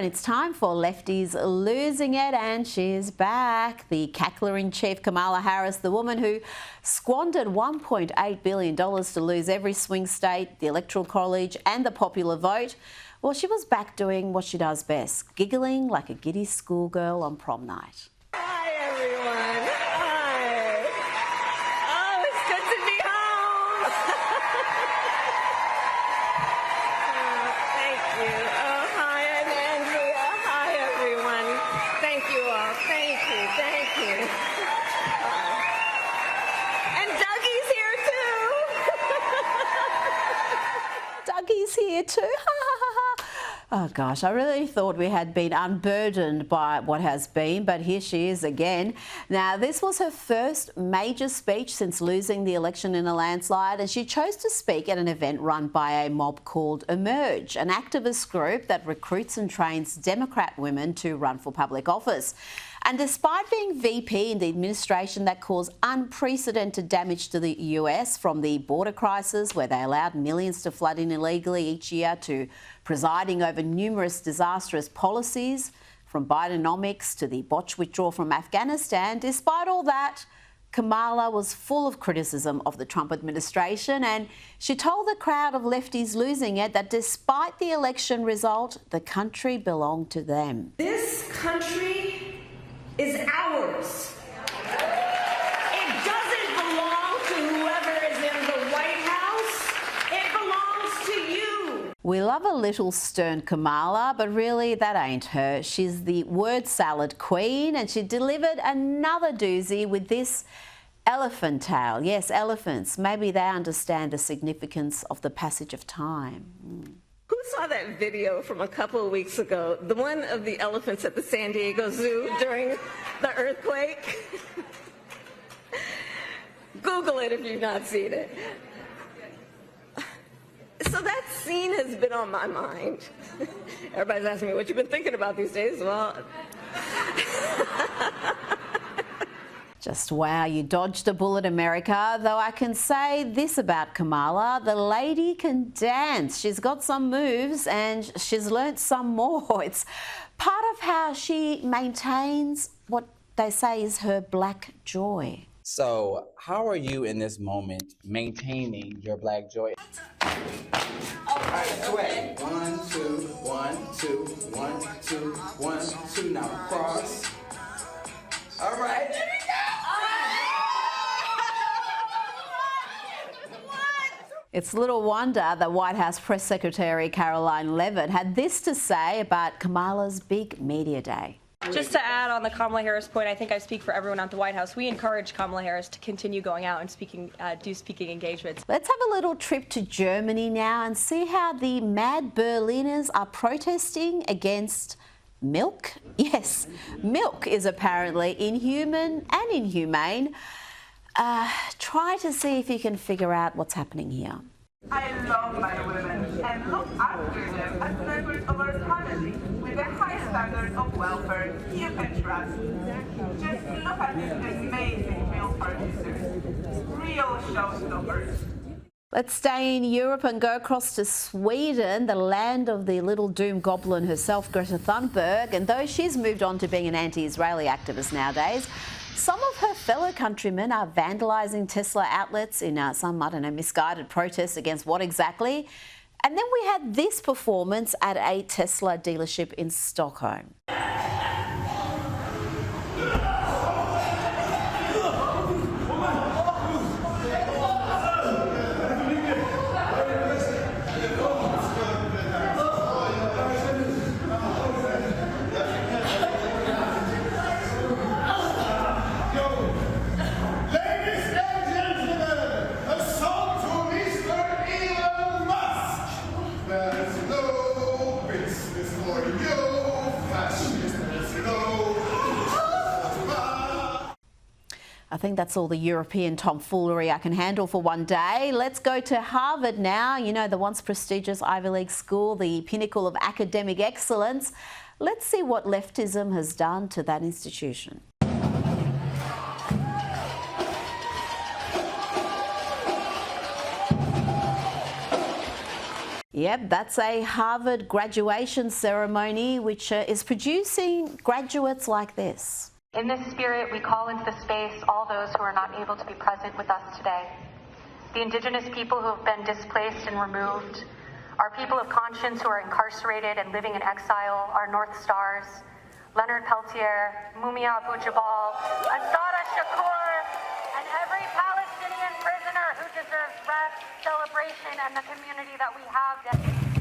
And it's time for Lefties losing it, and she's back. The cackler-in-chief Kamala Harris, the woman who squandered $1.8 billion to lose every swing state, the Electoral College and the popular vote. Well, she was back doing what she does best, giggling like a giddy schoolgirl on prom night. Hi, everyone. Hi. Oh, it's good to be home. Thank you. Oh, hi, I'm Andrea. Hi, everyone. Thank you all. Thank you. Thank you. And Dougie's here, too. Dougie's here too. Oh gosh, I really thought we had been unburdened by what has been, but here she is again. Now, this was her first major speech since losing the election in a landslide, and she chose to speak at an event run by a mob called Emerge, an activist group that recruits and trains Democrat women to run for public office. And despite being VP in the administration that caused unprecedented damage to the US, from the border crisis where they allowed millions to flood in illegally each year to presiding over numerous disastrous policies, from Bidenomics to the botched withdrawal from Afghanistan, despite all that, Kamala was full of criticism of the Trump administration, and she told the crowd of lefties losing it that despite the election result, the country belonged to them. This country is ours. It doesn't belong to whoever is in the White House. It belongs to you. We love a little stern Kamala, but really that ain't her. She's the word salad queen, and she delivered another doozy with this elephant tale. Yes, elephants. Maybe they understand the significance of the passage of time. Who saw that video from a couple of weeks ago? The one of the elephants at the San Diego Zoo during the earthquake? Google it if you've not seen it. So that scene has been on my mind. Everybody's asking me what you've been thinking about these days. Well, just wow, you dodged a bullet, America. Though I can say this about Kamala, the lady can dance. She's got some moves and she's learnt some more. It's part of how she maintains what they say is her black joy. So how are you in this moment maintaining your black joy? All right, sway. 1, 2, 1, 2, 1, 2, 1, 2. Now cross. All right, there we go. It's little wonder that White House Press Secretary Karoline had this to say about Kamala's big media day. Just to add on the Kamala Harris point, I think I speak for everyone at the White House. We encourage Kamala Harris to continue going out and do speaking engagements. Let's have a little trip to Germany now and see how the mad Berliners are protesting against milk. Yes, milk is apparently inhuman and inhumane. Try to see if you can figure out what's happening here. I love my women and look after them as members of our family with a high standard of welfare you can trust. Just look at these amazing milk producers, real showstoppers. Let's stay in Europe and go across to Sweden, the land of the little doom goblin herself, Greta Thunberg. And though she's moved on to being an anti-Israeli activist nowadays, some of her fellow countrymen are vandalising Tesla outlets in some, I don't know, misguided protest against what exactly? And then we had this performance at a Tesla dealership in Stockholm. I think that's all the European tomfoolery I can handle for one day. Let's go to Harvard now. You know, the once prestigious Ivy League school, the pinnacle of academic excellence. Let's see what leftism has done to that institution. Yep, that's a Harvard graduation ceremony which is producing graduates like this. In this spirit, we call into the space all those who are not able to be present with us today. The Indigenous people who have been displaced and removed, our people of conscience who are incarcerated and living in exile, our North Stars, Leonard Peltier, Mumia Abu-Jabal, Ansara Shakur, and every Palestinian prisoner who deserves rest, celebration, and the community that we have.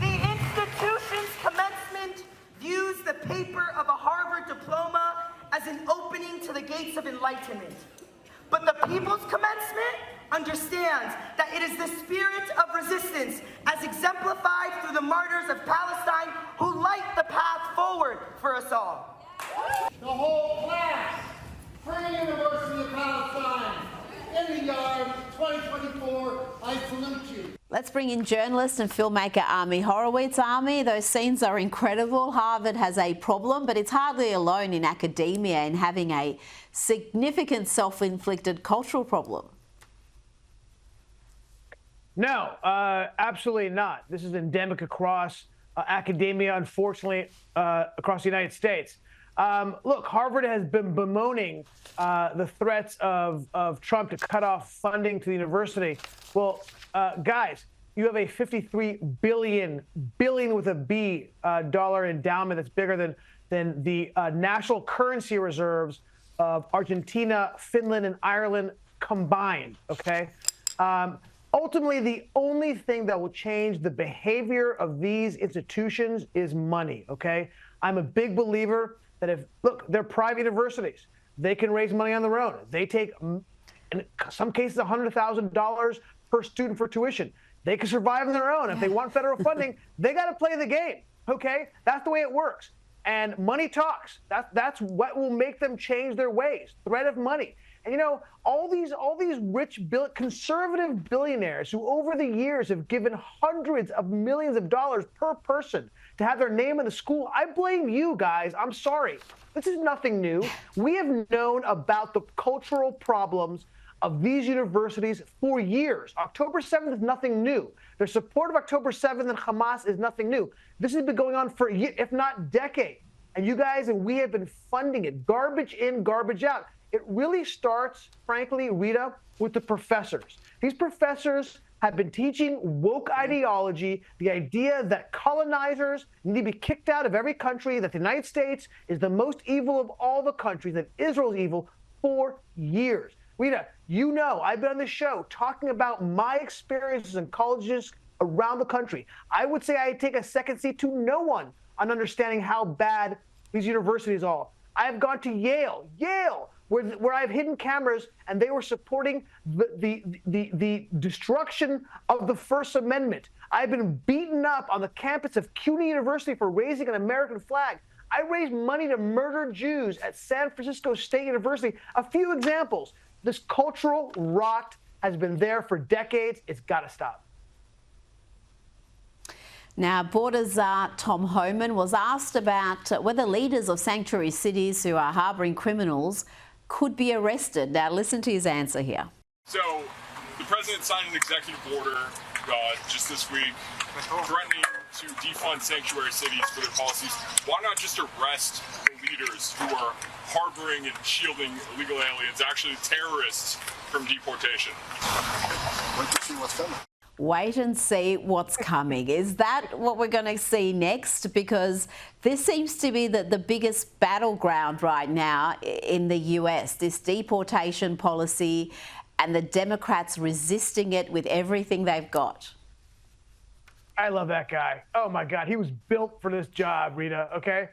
The institution's commencement views the paper of a Harvard diploma as an opening to the gates of enlightenment. But the people's commencement understands that it is the spirit of resistance as exemplified through the martyrs of Palestine who light the path forward for us all. The whole class, Free University of Palestine, in the yard, 2024, I salute you. Let's bring in journalist and filmmaker Ami Horowitz. Ami, those scenes are incredible. Harvard has a problem, but it's hardly alone in academia in having a significant self-inflicted cultural problem. No, absolutely not. This is endemic across academia, unfortunately, across the United States. Look, Harvard has been bemoaning the threats of Trump to cut off funding to the university. Well, guys, you have a $53 billion with a B dollar endowment that's bigger than the national currency reserves of Argentina, Finland, and Ireland combined. Okay. Ultimately, the only thing that will change the behavior of these institutions is money. Okay. I'm a big believer that look, they're private universities. They can raise money on their own. They take, in some cases, $100,000 per student for tuition. They can survive on their own. If they want federal funding, they got to play the game. Okay, that's the way it works. And money talks. That's what will make them change their ways. Threat of money. And you know, all these rich conservative billionaires who over the years have given hundreds of millions of dollars per person to have their name in the school. I blame you guys. I'm sorry. This is nothing new. We have known about the cultural problems of these universities for years. October 7th is nothing new. Their support of October 7th and Hamas is nothing new. This has been going on for, if not decades. And you guys and we have been funding it. Garbage in, garbage out. It really starts, frankly, Rita, with the professors. These professors have been teaching woke ideology, the idea that colonizers need to be kicked out of every country, that the United States is the most evil of all the countries, that Israel is evil for years. Rita, you know, I've been on this show talking about my experiences in colleges around the country. I would say I take a second seat to no one on understanding how bad these universities are. I've gone to Yale, where I've hidden cameras, and they were supporting the destruction of the First Amendment. I've been beaten up on the campus of CUNY University for raising an American flag. I raised money to murder Jews at San Francisco State University. A few examples. This cultural rot has been there for decades. It's got to stop. Now, Border Czar Tom Homan was asked about whether leaders of sanctuary cities who are harbouring criminals could be arrested. Now, listen to his answer here. So, the president signed an executive order just this week threatening to defund sanctuary cities for their policies. Why not just arrest the leaders who are harboring and shielding illegal aliens, actually terrorists, from deportation? Wait to see what's coming. Wait and see what's coming. Is that what we're going to see next? Because this seems to be the biggest battleground right now in the US, this deportation policy, and the Democrats resisting it with everything they've got. I love that guy. Oh, my God. He was built for this job, Rita, okay?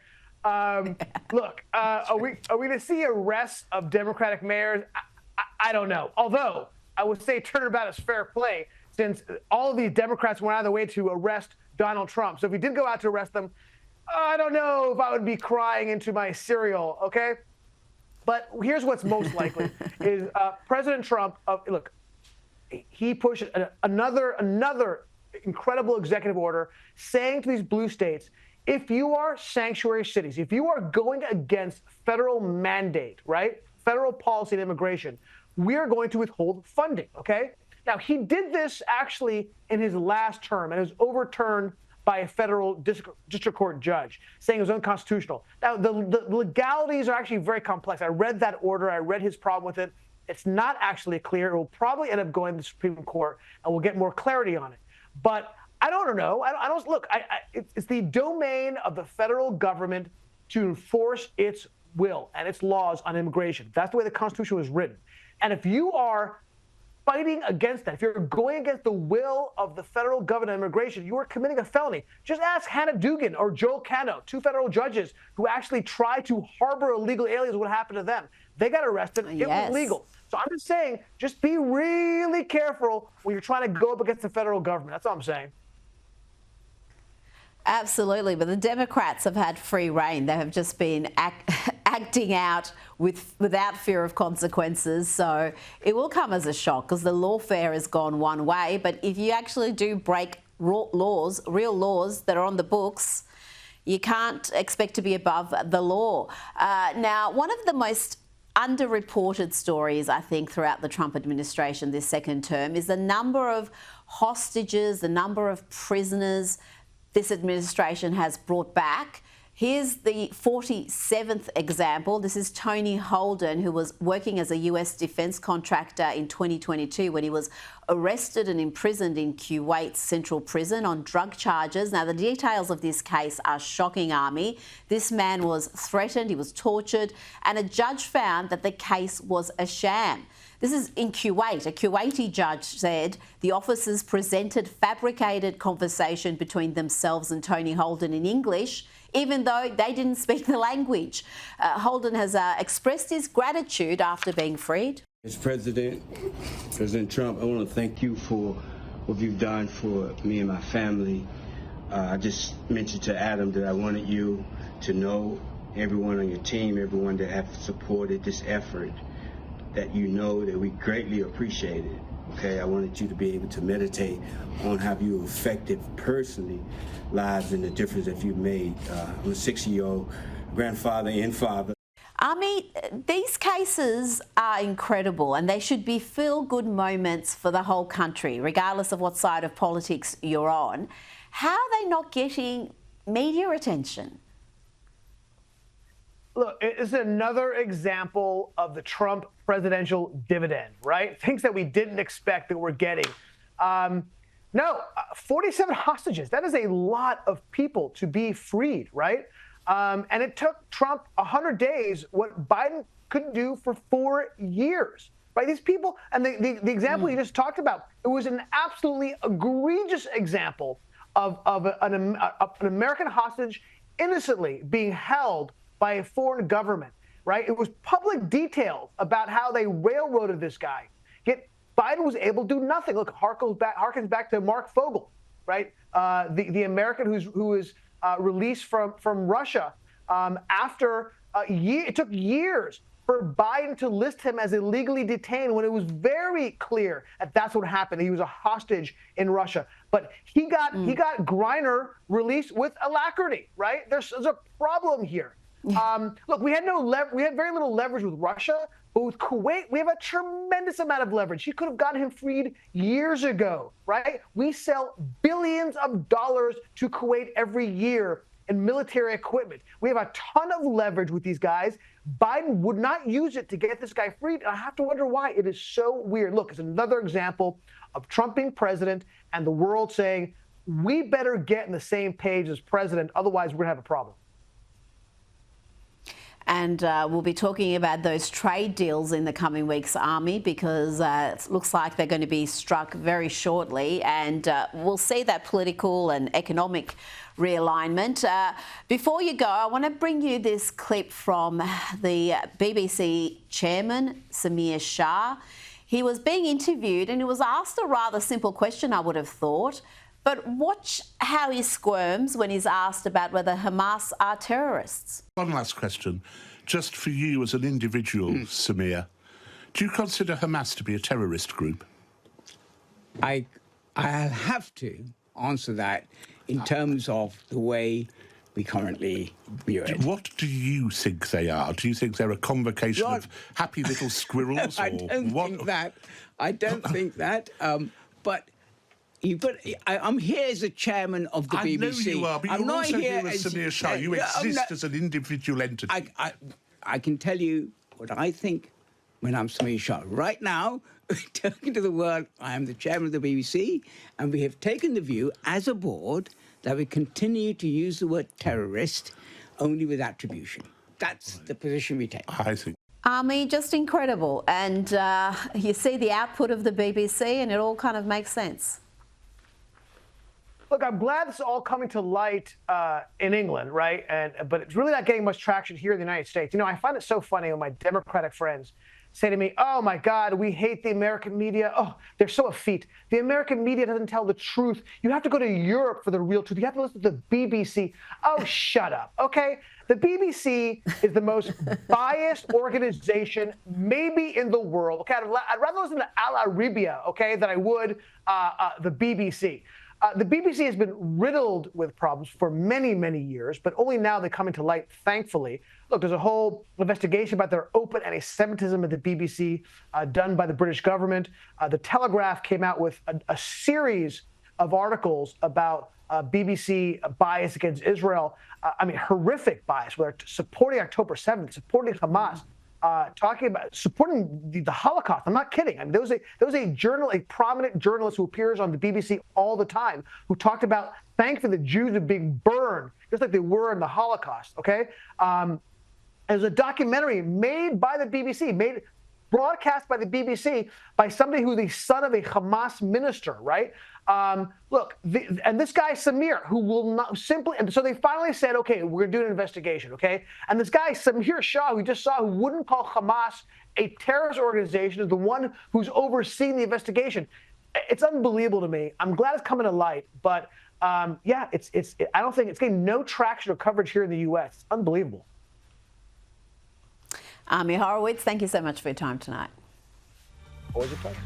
Look, are we going to see arrests of Democratic mayors? I don't know. Although, I would say turnabout is fair play, since all of these Democrats went out of their way to arrest Donald Trump. So if we did go out to arrest them, I don't know if I would be crying into my cereal, okay? But here's what's most likely is President Trump, look, he pushed another incredible executive order saying to these blue states, if you are sanctuary cities, if you are going against federal mandate, right, federal policy and immigration, we are going to withhold funding, okay? Now, he did this actually in his last term, and it was overturned by a federal district court judge, saying it was unconstitutional. Now, the legalities are actually very complex. I read that order. I read his problem with it. It's not actually clear. It will probably end up going to the Supreme Court, and we'll get more clarity on it. But I don't know. I don't look. It's the domain of the federal government to enforce its will and its laws on immigration. That's the way the Constitution was written. And if you are fighting against that, if you're going against the will of the federal government on immigration, you are committing a felony. Just ask Hannah Dugan or Joel Cano, two federal judges who actually tried to harbor illegal aliens. What happened to them? They got arrested. It was legal. So I'm just saying, just be really careful when you're trying to go up against the federal government. That's all I'm saying. Absolutely, but the Democrats have had free reign. They have just been acting out without fear of consequences. So it will come as a shock because the lawfare has gone one way. But if you actually do break real laws that are on the books, you can't expect to be above the law. Now, one of the most underreported stories, I think, throughout the Trump administration this second term is the number of hostages, the number of prisoners this administration has brought back. Here's the 47th example. This is Tony Holden, who was working as a US defense contractor in 2022 when he was arrested and imprisoned in Kuwait's central prison on drug charges. Now, the details of this case are shocking, Army. This man was threatened, he was tortured, and a judge found that the case was a sham. This is in Kuwait. A Kuwaiti judge said the officers presented fabricated conversation between themselves and Tony Holden in English, even though they didn't speak the language. Holden has expressed his gratitude after being freed. As President Trump, I want to thank you for what you've done for me and my family. I just mentioned to Adam that I wanted you to know, everyone on your team, everyone that have supported this effort, that you know that we greatly appreciate it. Okay, I wanted you to be able to meditate on how you affected personally lives and the difference that you've made. I'm a 60-year-old grandfather and father. Army, these cases are incredible and they should be feel-good moments for the whole country, regardless of what side of politics you're on. How are they not getting media attention? Look, it's another example of the Trump presidential dividend, right? Things that we didn't expect that we're getting. 47 hostages. That is a lot of people to be freed, right? And it took Trump 100 days, what Biden couldn't do for 4 years, right? These people, and the example you just talked about, it was an absolutely egregious example of an American hostage innocently being held by a foreign government, right? It was public details about how they railroaded this guy. Yet Biden was able to do nothing. Look, harkens back to Mark Fogel, right? The American who was released from Russia after it took years for Biden to list him as illegally detained when it was very clear that that's what happened. He was a hostage in Russia. But he got Griner released with alacrity, right? There's a problem here. Look, we had very little leverage with Russia, but with Kuwait, we have a tremendous amount of leverage. He could have gotten him freed years ago, right? We sell billions of dollars to Kuwait every year in military equipment. We have a ton of leverage with these guys. Biden would not use it to get this guy freed, and I have to wonder why. It is so weird. Look, it's another example of Trump being president and the world saying, we better get in the same page as president, otherwise we're going to have a problem. And we'll be talking about those trade deals in the coming weeks, Army, because it looks like they're going to be struck very shortly. And we'll see that political and economic realignment. Before you go, I want to bring you this clip from the BBC chairman, Samir Shah. He was being interviewed and he was asked a rather simple question, I would have thought. But watch how he squirms when he's asked about whether Hamas are terrorists. One last question. Just for you as an individual, Samir, do you consider Hamas to be a terrorist group? I'll have to answer that in terms of the way we currently view it. What do you think they are? Do you think they're a convocation of happy little squirrels? I don't think that. I don't think that. But I'm here as a chairman of the BBC. I know you are, but you're also here as Samir Shah. You exist as an individual entity. I can tell you what I think when I'm Samir Shah. Right now, talking to the world, I am the chairman of the BBC, and we have taken the view as a board that we continue to use the word terrorist only with attribution. That's the position we take. I think. I mean, just incredible. And you see the output of the BBC and it all kind of makes sense. Look, I'm glad this is all coming to light in England, right? But it's really not getting much traction here in the United States. You know, I find it so funny when my Democratic friends say to me, oh, my God, we hate the American media. Oh, they're so effete. The American media doesn't tell the truth. You have to go to Europe for the real truth. You have to listen to the BBC. Oh, shut up, okay? The BBC is the most biased organization maybe in the world. Okay, I'd rather listen to Al Arabiya, okay, than I would the BBC. The BBC has been riddled with problems for many, many years, but only now they're coming to light, thankfully. Look, there's a whole investigation about their open anti-Semitism at the BBC done by the British government. The Telegraph came out with a series of articles about BBC bias against Israel. I mean, horrific bias, where supporting October 7th, supporting Hamas, talking about supporting the Holocaust. I'm not kidding. I mean, there was a prominent journalist who appears on the BBC all the time who talked about thankfully the Jews are being burned just like they were in the Holocaust. Okay, there's a documentary made by the BBC, broadcast by the BBC by somebody who's the son of a Hamas minister, right? Look, and this guy, Samir, who will not simply, and so they finally said, okay, we're going to do an investigation, okay? And this guy, Samir Shah, who we just saw, who wouldn't call Hamas a terrorist organization, is the one who's overseeing the investigation. It's unbelievable to me. I'm glad it's coming to light, but yeah, I don't think it's getting no traction or coverage here in the U.S. It's unbelievable. Ami Horowitz, thank you so much for your time tonight. Always a pleasure.